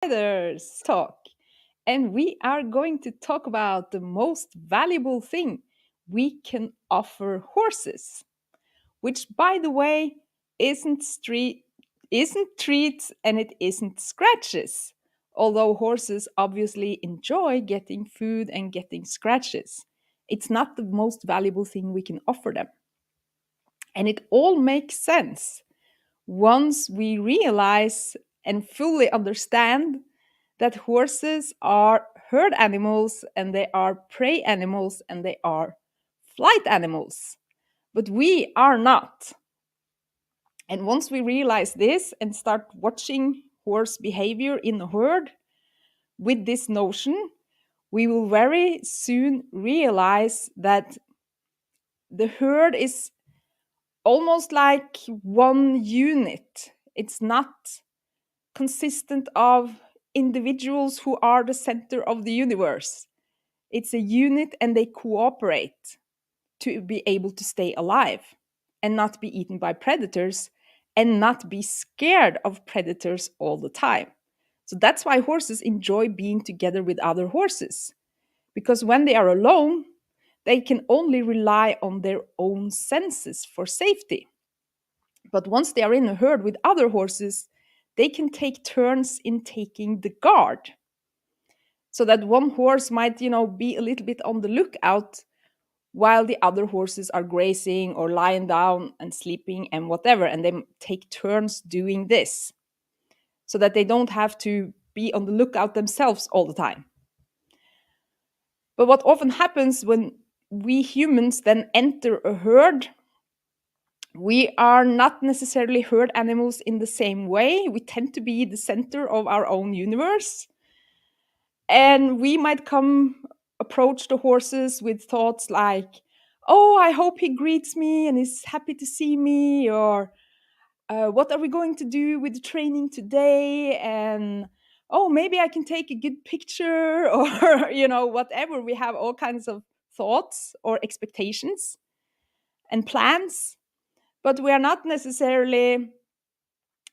Riders Talk. And we are going to talk about the most valuable thing we can offer horses, which, by the way, isn't treats and it isn't scratches. Although horses obviously enjoy getting food and getting scratches, it's not the most valuable thing we can offer them. And it all makes sense once we realize and fully understand that horses are herd animals and they are prey animals and they are flight animals. But we are not. And once we realize this and start watching horse behavior in a herd with this notion, we will very soon realize that the herd is almost like one unit. It's not consistent of individuals who are the center of the universe. It's a unit and they cooperate to be able to stay alive and not be eaten by predators and not be scared of predators all the time. So that's why horses enjoy being together with other horses. Because when they are alone, they can only rely on their own senses for safety. But once they are in a herd with other horses, they can take turns in taking the guard. So that one horse might, be a little bit on the lookout while the other horses are grazing or lying down and sleeping and whatever. And they take turns doing this so that they don't have to be on the lookout themselves all the time. But what often happens when we humans then enter a herd, we are not necessarily herd animals in the same way. We tend to be the center of our own universe. And we might approach the horses with thoughts like, oh, I hope he greets me and is happy to see me, or what are we going to do with the training today? And oh, maybe I can take a good picture, or, whatever. We have all kinds of thoughts or expectations and plans, but we are not necessarily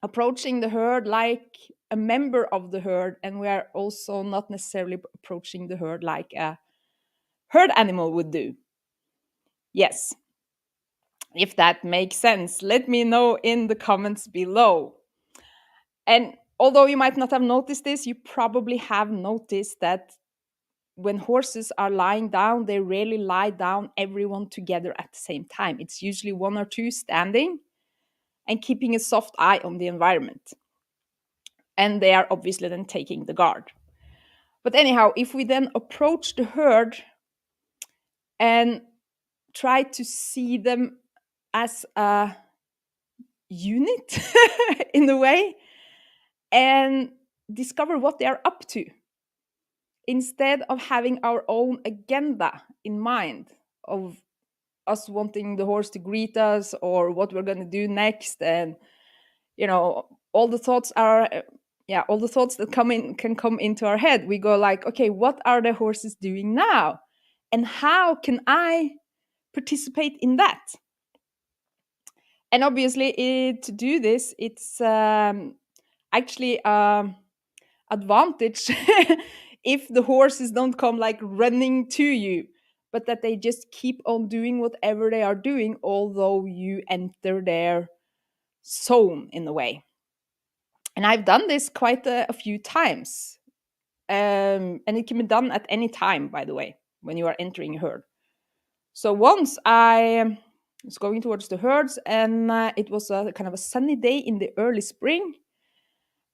approaching the herd like a member of the herd, and we are also not necessarily approaching the herd like a herd animal would do. Yes, if that makes sense, let me know in the comments below. And although you might not have noticed this, you probably have noticed that when horses are lying down, they rarely lie down everyone together at the same time. It's usually one or two standing and keeping a soft eye on the environment. And they are obviously then taking the guard. But anyhow, if we then approach the herd and try to see them as a unit in a way and discover what they are up to instead of having our own agenda in mind of us wanting the horse to greet us or what we're going to do next, and all the thoughts are all the thoughts that can come into our head. We go like, okay, what are the horses doing now and how can I participate in that? And obviously, to do this, it's actually advantage if the horses don't come like running to you, but that they just keep on doing whatever they are doing, although you enter their zone in a way. And I've done this quite a few times. And it can be done at any time, by the way, when you are entering a herd. So once I was going towards the herds, and it was a kind of a sunny day in the early spring.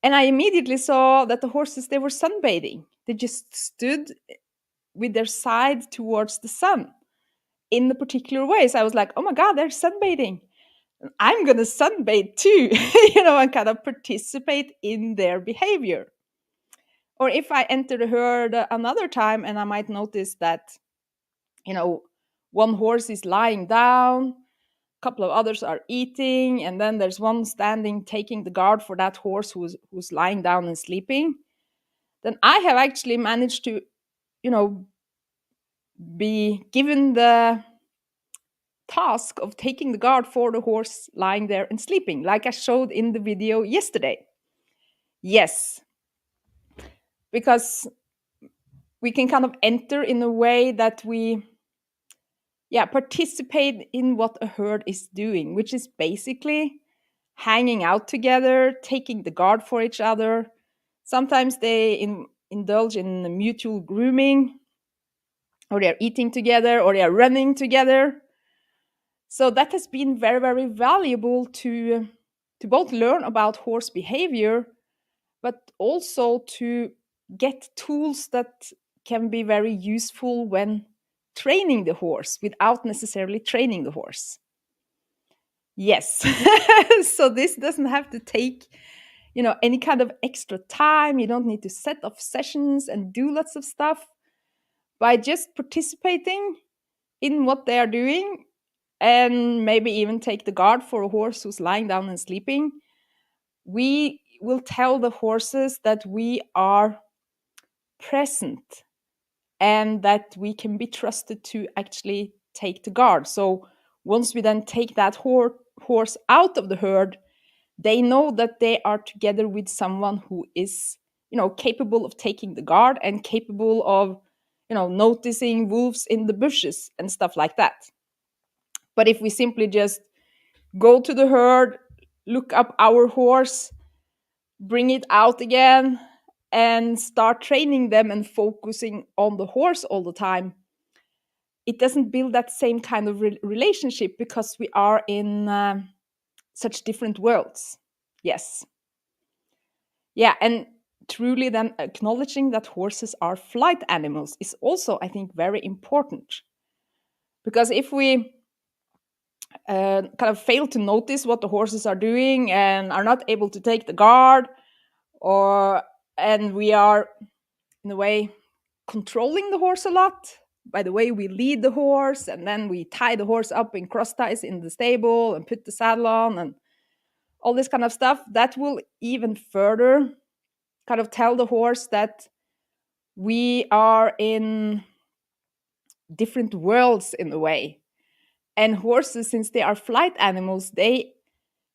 And I immediately saw that the horses, they were sunbathing. They just stood with their side towards the sun in the particular way. So I was like, oh my God, they're sunbathing. I'm going to sunbathe too, and kind of participate in their behavior. Or if I enter the herd another time and I might notice that, one horse is lying down, a couple of others are eating, and then there's one standing taking the guard for that horse who's lying down and sleeping, then I have actually managed to, be given the task of taking the guard for the horse lying there and sleeping, like I showed in the video yesterday. Yes, because we can kind of enter in a way that we, yeah, participate in what a herd is doing, which is basically hanging out together, taking the guard for each other. Sometimes they indulge in mutual grooming, or they're eating together, or they are running together. So that has been very, very valuable to both learn about horse behavior, but also to get tools that can be very useful when training the horse without necessarily training the horse. Yes. So this doesn't have to take, any kind of extra time. You don't need to set up sessions and do lots of stuff. By just participating in what they are doing, and maybe even take the guard for a horse who's lying down and sleeping, we will tell the horses that we are present and that we can be trusted to actually take the guard. So once we then take that horse out of the herd, they know that they are together with someone who is, capable of taking the guard and capable of, noticing wolves in the bushes and stuff like that. But if we simply just go to the herd, look up our horse, bring it out again, and start training them and focusing on the horse all the time, it doesn't build that same kind of relationship because we are in such different worlds. Yes. Yeah, and truly then acknowledging that horses are flight animals is also, I think, very important. Because if we kind of fail to notice what the horses are doing and are not able to take the guard, or and we are in a way controlling the horse a lot by the way we lead the horse, and then we tie the horse up in cross ties in the stable and put the saddle on and all this kind of stuff, that will even further kind of tell the horse that we are in different worlds in a way. And horses, since they are flight animals, they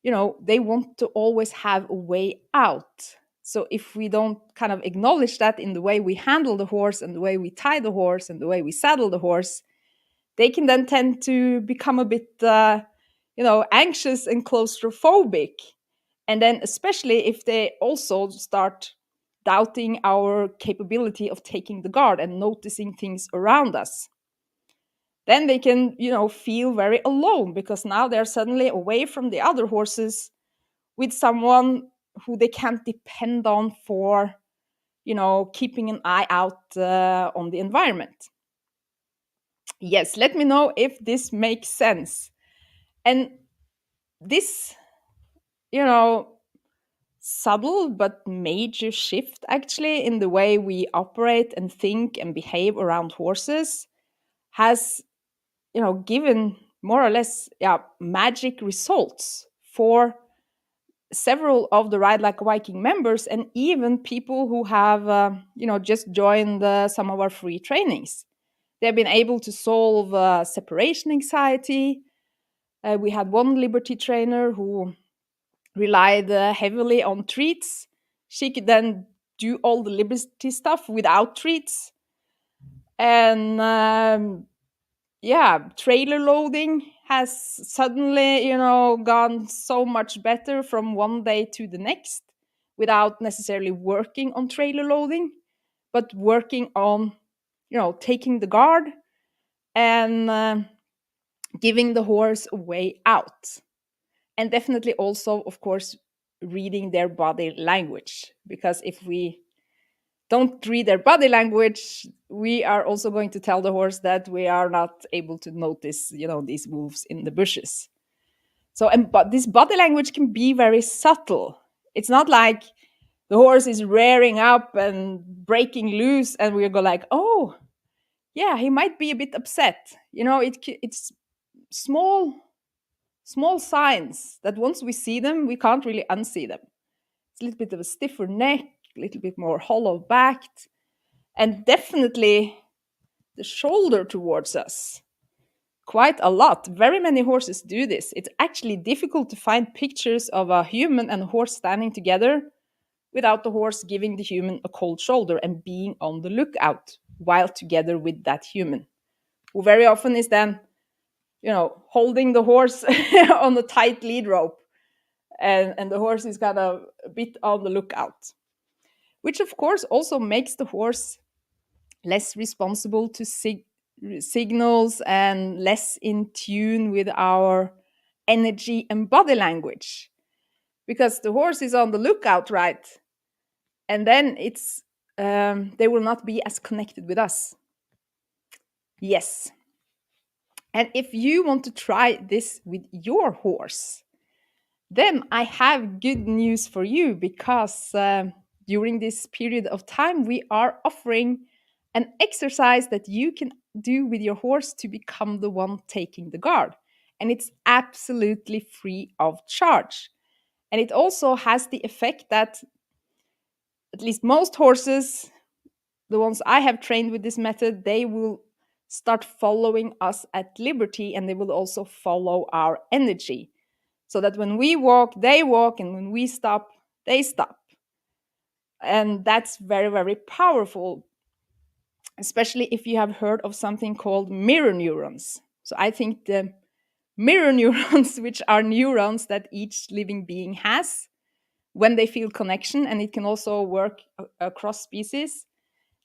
want to always have a way out. So if we don't kind of acknowledge that in the way we handle the horse and the way we tie the horse and the way we saddle the horse, they can then tend to become a bit anxious and claustrophobic. And then especially if they also start doubting our capability of taking the guard and noticing things around us, then they can, feel very alone because now they're suddenly away from the other horses with someone who they can't depend on for, keeping an eye out on the environment. Yes, let me know if this makes sense. And this, you know, subtle but major shift actually in the way we operate and think and behave around horses has, given more or less, magic results for several of the Ride Like a Viking members, and even people who have, just joined some of our free trainings. They've been able to solve separation anxiety. We had one Liberty trainer who relied heavily on treats. She could then do all the Liberty stuff without treats. And trailer loading has suddenly, gone so much better from one day to the next without necessarily working on trailer loading, but working on, taking the guard and giving the horse a way out. And definitely also, of course, reading their body language. Because if we don't read their body language, we are also going to tell the horse that we are not able to notice, these wolves in the bushes. So, but this body language can be very subtle. It's not like the horse is rearing up and breaking loose, and we go like, "Oh, yeah, he might be a bit upset." It's small, small signs that once we see them, we can't really unsee them. It's a little bit of a stiffer neck, a little bit more hollow backed, and definitely the shoulder towards us. Quite a lot. Very many horses do this. It's actually difficult to find pictures of a human and a horse standing together without the horse giving the human a cold shoulder and being on the lookout while together with that human, who very often is then, holding the horse on a tight lead rope, and the horse is kind of a bit on the lookout, which of course also makes the horse less responsible to signals and less in tune with our energy and body language, because the horse is on the lookout, right? And then they will not be as connected with us. Yes. And if you want to try this with your horse, then I have good news for you, because during this period of time, we are offering an exercise that you can do with your horse to become the one taking the guard. And it's absolutely free of charge. And it also has the effect that at least most horses, the ones I have trained with this method, they will start following us at liberty, and they will also follow our energy. So that when we walk, they walk, and when we stop, they stop. And that's very, very powerful, especially if you have heard of something called mirror neurons. So I think the mirror neurons, which are neurons that each living being has when they feel connection, and it can also work across species,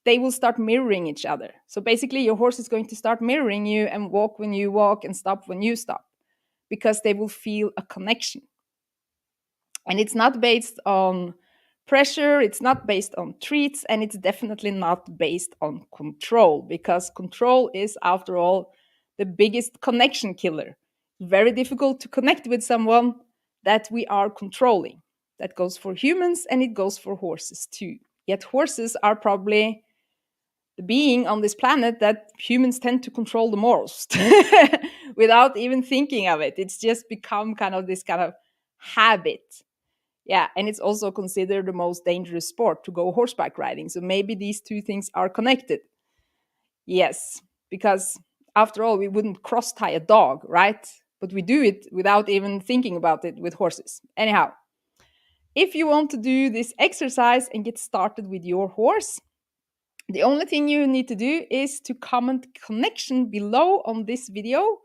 they will start mirroring each other. So basically, your horse is going to start mirroring you and walk when you walk and stop when you stop, because they will feel a connection. And it's not based on pressure, it's not based on treats, and it's definitely not based on control, because control is, after all, the biggest connection killer. Very difficult to connect with someone that we are controlling. That goes for humans and it goes for horses too. Yet horses are probably the being on this planet that humans tend to control the most without even thinking of it. It's just become kind of this kind of habit. Yeah, and it's also considered the most dangerous sport to go horseback riding. So maybe these two things are connected. Yes, because after all, we wouldn't cross tie a dog, right? But we do it without even thinking about it with horses. Anyhow, if you want to do this exercise and get started with your horse, the only thing you need to do is to comment connection below on this video,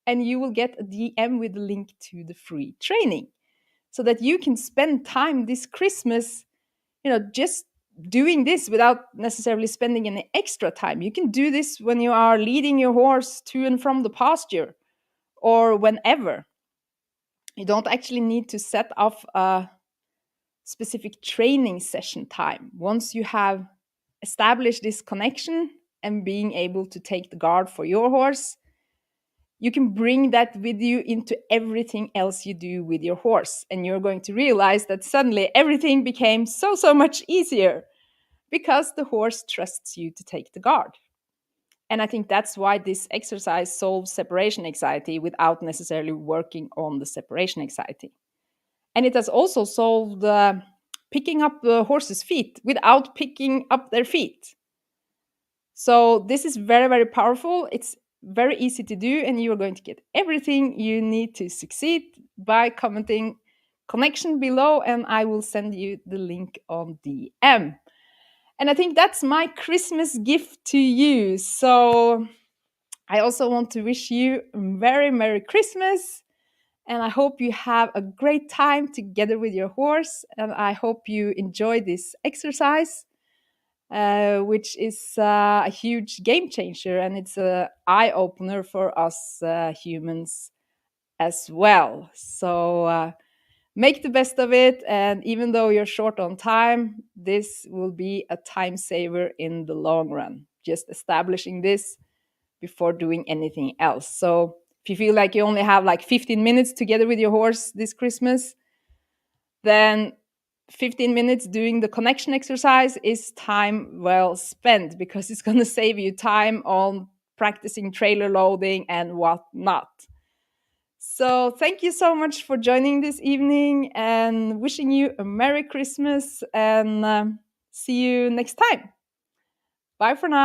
and you will get a DM with a link to the free training, so that you can spend time this Christmas, just doing this without necessarily spending any extra time. You can do this when you are leading your horse to and from the pasture, or whenever. You don't actually need to set off a specific training session time. Once you have established this connection and being able to take the guard for your horse, you can bring that with you into everything else you do with your horse. And you're going to realize that suddenly everything became so much easier, because the horse trusts you to take the guard. And I think that's why this exercise solves separation anxiety without necessarily working on the separation anxiety. And it has also solved picking up the horse's feet without picking up their feet. So this is very, very powerful. It's very easy to do, and you are going to get everything you need to succeed by commenting connection below, and I will send you the link on DM. And I think that's my Christmas gift to you. So I also want to wish you a very Merry Christmas. And I hope you have a great time together with your horse. And I hope you enjoy this exercise, which is a huge game changer. And it's an eye opener for us humans as well. So make the best of it. And even though you're short on time, this will be a time saver in the long run. Just establishing this before doing anything else. So if you feel like you only have like 15 minutes together with your horse this Christmas, then 15 minutes doing the connection exercise is time well spent, because it's going to save you time on practicing trailer loading and whatnot. So thank you so much for joining this evening, and wishing you a Merry Christmas, and see you next time. Bye for now.